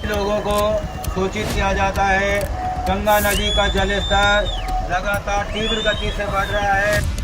लोगों को सूचित किया जाता है। गंगा नदी का जलस्तर लगातार तीव्र गति से बढ़ रहा है।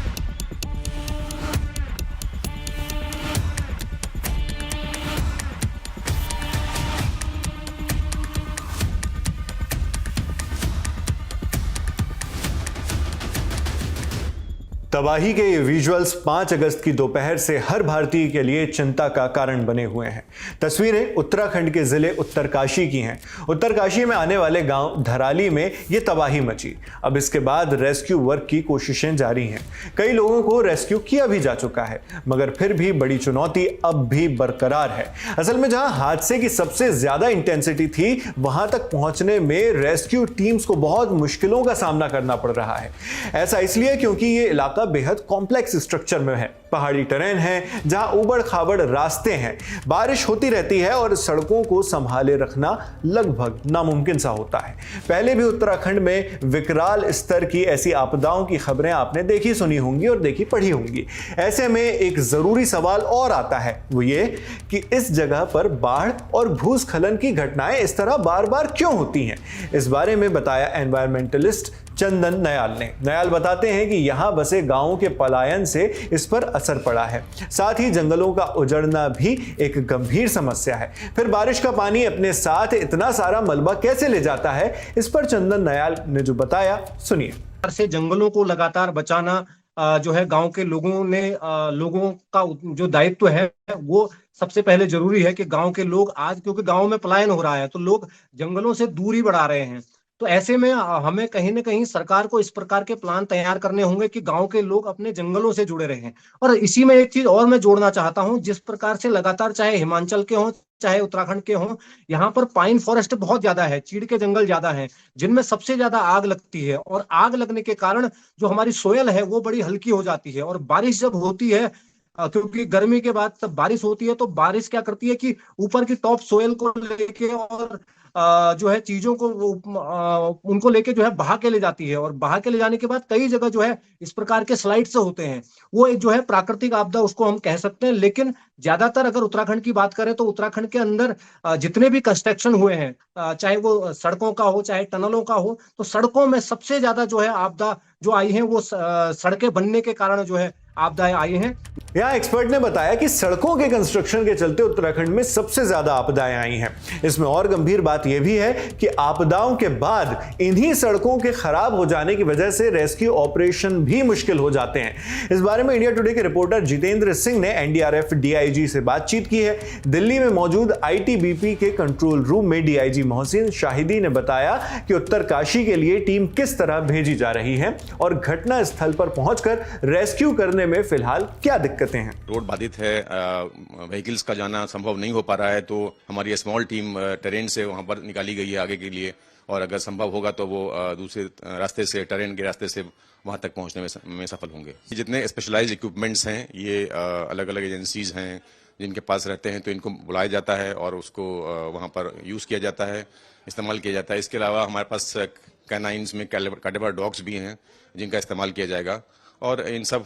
तबाही के ये विजुअल्स 5 अगस्त की दोपहर से हर भारतीय के लिए चिंता का कारण बने हुए हैं। तस्वीरें उत्तराखंड के जिले उत्तरकाशी की हैं। उत्तरकाशी में आने वाले गांव धराली में ये तबाही मची। अब इसके बाद रेस्क्यू वर्क की कोशिशें जारी हैं। कई लोगों को रेस्क्यू किया भी जा चुका है, मगर फिर भी बड़ी चुनौती अब भी बरकरार है। असल में जहां हादसे की सबसे ज्यादा इंटेंसिटी थी, वहां तक पहुंचने में रेस्क्यू टीम्स को बहुत मुश्किलों का सामना करना पड़ रहा है। ऐसा इसलिए क्योंकि ये इलाका बेहद कॉम्प्लेक्स स्ट्रक्चर में है। पहाड़ी टेरेन है जहां उबड़ खाबड़ रास्ते हैं, बारिश होती रहती है और सड़कों को संभाले रखना लगभग नामुमकिन सा होता है। पहले भी उत्तराखंड में विकराल स्तर की ऐसी आपदाओं की खबरें आपने देखी सुनी होंगी और देखी पढ़ी होंगी। ऐसे में एक जरूरी सवाल और आता है, वो ये कि इस जगह पर बाढ़ और भूस्खलन की घटनाएं इस तरह बार बार क्यों होती हैं। इस बारे में बताया एनवायरमेंटलिस्ट चंदन नयाल ने। नयाल बताते हैं कि यहां बसे गांवों के पलायन से इस पर असर पड़ा है। साथ ही जंगलों का उजड़ना भी एक गंभीर समस्या है। फिर बारिश का पानी अपने साथ इतना सारा मलबा कैसे ले जाता है, इस पर चंदन नयाल ने जो बताया, सुनिए। से जंगलों को लगातार बचाना जो है गांव के लोगों का जो दायित्व है, वो सबसे पहले जरूरी है कि गांव के लोग आज, क्योंकि गांव में पलायन हो रहा है तो लोग जंगलों से दूरी बढ़ा रहे हैं। तो ऐसे में हमें कहीं ना कहीं सरकार को इस प्रकार के प्लान तैयार करने होंगे कि गांव के लोग अपने जंगलों से जुड़े रहें। और इसी में एक चीज और मैं जोड़ना चाहता हूं, जिस प्रकार से लगातार चाहे हिमाचल के हों चाहे उत्तराखंड के हों, यहाँ पर पाइन फॉरेस्ट बहुत ज्यादा है, चीड़ के जंगल ज्यादा हैं, जिनमें सबसे ज्यादा आग लगती है। और आग लगने के कारण जो हमारी सोयल है वो बड़ी हल्की हो जाती है। और बारिश जब होती है, क्योंकि गर्मी के बाद तब बारिश होती है, तो बारिश क्या करती है कि ऊपर की टॉप सोयल को लेके और जो है चीजों को उनको लेके जो है बहा के ले जाती है। और बहा के ले जाने के बाद कई जगह जो है इस प्रकार के स्लाइड से होते हैं। वो एक जो है प्राकृतिक आपदा उसको हम कह सकते हैं। लेकिन ज्यादातर अगर उत्तराखंड की बात करें तो उत्तराखंड के अंदर जितने भी कंस्ट्रक्शन हुए हैं, चाहे वो सड़कों का हो चाहे टनलों का हो, तो सड़कों में सबसे ज्यादा जो है आपदा जो आई है वो सड़कें बनने के कारण जो है आपदाएं आई हैं। यहाँ एक्सपर्ट ने बताया कि सड़कों के कंस्ट्रक्शन के चलते उत्तराखंड में सबसे ज्यादा आपदाएं आई हैं। इसमें और गंभीर बात यह भी है कि आपदाओं के बाद इन्हीं सड़कों के खराब हो जाने की वजह से रेस्क्यू ऑपरेशन भी मुश्किल हो जाते हैं। इस बारे में इंडिया टुडे के रिपोर्टर जितेंद्र सिंह ने एनडीआरएफ डीआईजी से बातचीत की है। दिल्ली में मौजूद आईटीबीपी के कंट्रोल रूम में डीआईजी मोहसिन शाहिदी ने बताया कि उत्तरकाशी के लिए टीम किस तरह भेजी जा रही है और घटना स्थल पर पहुंचकर रेस्क्यू करने में फिलहाल क्या दिक्कतें हैं। रोड बाधित है, व्हीकल्स का जाना संभव नहीं हो पा रहा है, तो हमारी स्मॉल टीम टेरेन से वहां पर निकाली गई है आगे के लिए। और अगर संभव होगा तो वो दूसरे रास्ते से, टेरेन के रास्ते से वहां तक पहुंचने में सफल होंगे। जितने स्पेशलाइज्ड इक्विपमेंट्स हैं, ये अलग अलग एजेंसीज हैं जिनके पास रहते हैं, तो इनको बुलाया जाता है और उसको वहां पर यूज किया जाता है, इस्तेमाल किया जाता है। इसके अलावा हमारे पास कैनाइंस में कैलिबर डॉग्स भी हैं जिनका इस्तेमाल किया जाएगा। और इन सब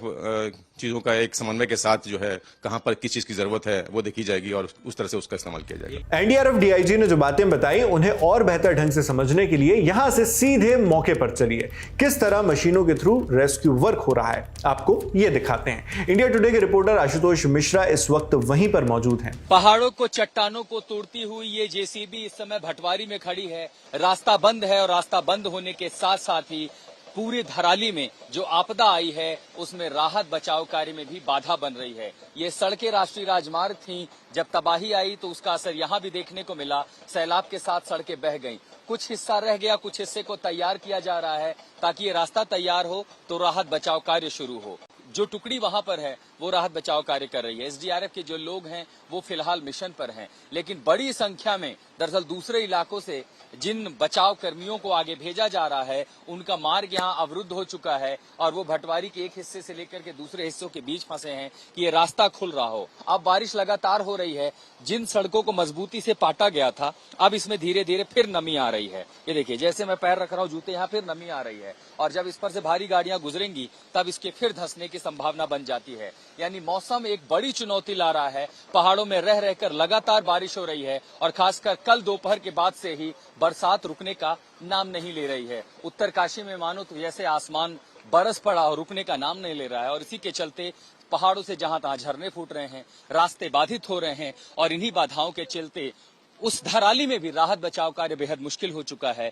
चीजों का एक समन्वय के साथ जो है कहां पर किस चीज की जरूरत है वो देखी जाएगी और उस तरह से उसका इस्तेमाल किया जाएगा। एनडीआरएफ डीआईजी ने जो बातें बताई, उन्हें और बेहतर ढंग से समझने के लिए यहां से सीधे मौके पर चलिए। किस तरह मशीनों के थ्रू रेस्क्यू वर्क हो रहा है, आपको ये दिखाते हैं। इंडिया टुडे के रिपोर्टर आशुतोष मिश्रा इस वक्त वहीं पर मौजूद हैं। पहाड़ों को, चट्टानों को तोड़ती हुई ये जेसीबी इस समय भटवारी में खड़ी है। रास्ता बंद है और रास्ता बंद होने के साथ साथ ही पूरे धराली में जो आपदा आई है उसमें राहत बचाव कार्य में भी बाधा बन रही है। ये सड़कें राष्ट्रीय राजमार्ग थीं, जब तबाही आई तो उसका असर यहाँ भी देखने को मिला। सैलाब के साथ सड़कें बह गईं, कुछ हिस्सा रह गया, कुछ हिस्से को तैयार किया जा रहा है ताकि ये रास्ता तैयार हो तो राहत बचाव कार्य शुरू हो। जो टुकड़ी वहां पर है वो राहत बचाव कार्य कर रही है। एसडीआरएफ के जो लोग हैं वो फिलहाल मिशन पर हैं, लेकिन बड़ी संख्या में दरअसल दूसरे इलाकों से जिन बचाव कर्मियों को आगे भेजा जा रहा है उनका मार्ग यहाँ अवरुद्ध हो चुका है और वो भटवारी के एक हिस्से से लेकर के दूसरे हिस्सों के बीच फंसे हैं कि ये रास्ता खुल रहा हो। अब बारिश लगातार हो रही है, जिन सड़कों को मजबूती से पाटा गया था अब इसमें धीरे धीरे फिर नमी आ रही है। ये देखिए, जैसे मैं पैर रख रहा हूँ जूते, यहाँ फिर नमी आ रही है और जब इस पर से भारी गाड़ियां गुजरेंगी तब इसके फिर धंसने की संभावना बन जाती है। यानी मौसम एक बड़ी चुनौती ला रहा है। पहाड़ों में रह रहकर लगातार बारिश हो रही है और खासकर कल दोपहर के बाद से ही बरसात रुकने का नाम नहीं ले रही है। उत्तरकाशी में मानो तो जैसे आसमान बरस पड़ा और रुकने का नाम नहीं ले रहा है और इसी के चलते पहाड़ों से जहां तहां झरने फूट रहे हैं, रास्ते बाधित हो रहे हैं और इन्हीं बाधाओं के चलते उस धराली में भी राहत बचाव कार्य बेहद मुश्किल हो चुका है,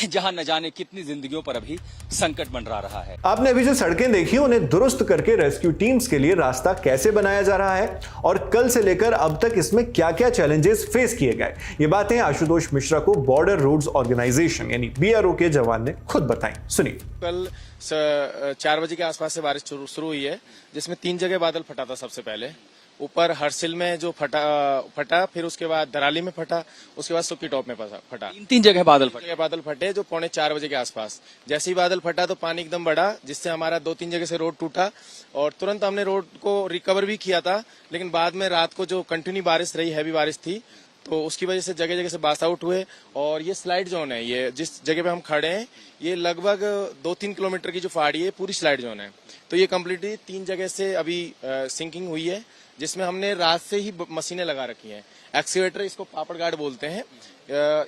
जहां न जाने कितनी जिंदगियों पर अभी संकट मंडरा रहा है। आपने अभी जो सड़कें देखी उन्हें दुरुस्त करके रेस्क्यू टीम्स के लिए रास्ता कैसे बनाया जा रहा है और कल से लेकर अब तक इसमें क्या क्या चैलेंजेस फेस किए गए, ये बातें आशुतोष मिश्रा को बॉर्डर रोड्स ऑर्गेनाइजेशन यानी BRO के जवान ने खुद बताई। सुनिए। कल 4 बजे के आसपास से बारिश शुरू हुई है, जिसमें 3 जगह बादल फटा था। सबसे पहले ऊपर हरसिल में जो फटा, फिर उसके बाद दराली में फटा, उसके बाद सुक्की टॉप में फटा। 3 जगह बादल फटे जो 3:45 बजे के आसपास। जैसे ही बादल फटा तो पानी एकदम बढ़ा, जिससे हमारा 2-3 जगह से रोड टूटा और तुरंत हमने रोड को रिकवर भी किया था। लेकिन बाद में रात को जो कंटिन्यू बारिश रही, हैवी बारिश थी, तो उसकी वजह से जगह जगह से बास आउट हुए। और ये स्लाइड जोन है, ये जिस जगह पे हम खड़े हैं ये लगभग 2-3 किलोमीटर की जो पहाड़ी है पूरी स्लाइड जोन है। तो ये कम्प्लीटली 3 जगह से अभी सिंकिंग हुई है, जिसमें हमने रात से ही मशीनें लगा रखी हैं। एक्सीवेटर, इसको पापड़ गार्ड बोलते हैं।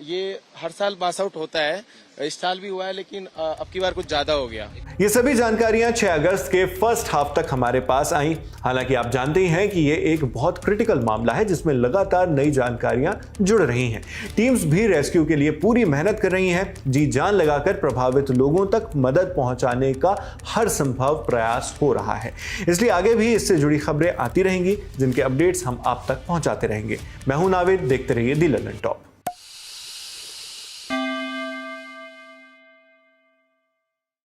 ये हर साल पास आउट होता है, इस साल भी हुआ है, लेकिन अब की बार कुछ ज्यादा हो गया। ये सभी जानकारियां 6 अगस्त के फर्स्ट हाफ तक हमारे पास आई। हालांकि आप जानते ही हैं कि ये एक बहुत क्रिटिकल मामला है जिसमें लगातार नई जानकारियां जुड़ रही हैं। टीम्स भी रेस्क्यू के लिए पूरी मेहनत कर रही हैं, जी जान लगाकर प्रभावित लोगों तक मदद पहुंचाने का हर संभव प्रयास हो रहा है। इसलिए आगे भी इससे जुड़ी खबरें आती रहेंगी, जिनके अपडेट्स हम आप तक पहुंचाते रहेंगे। मैं हूं नाविद, देखते रहिए दी लंदन टॉप।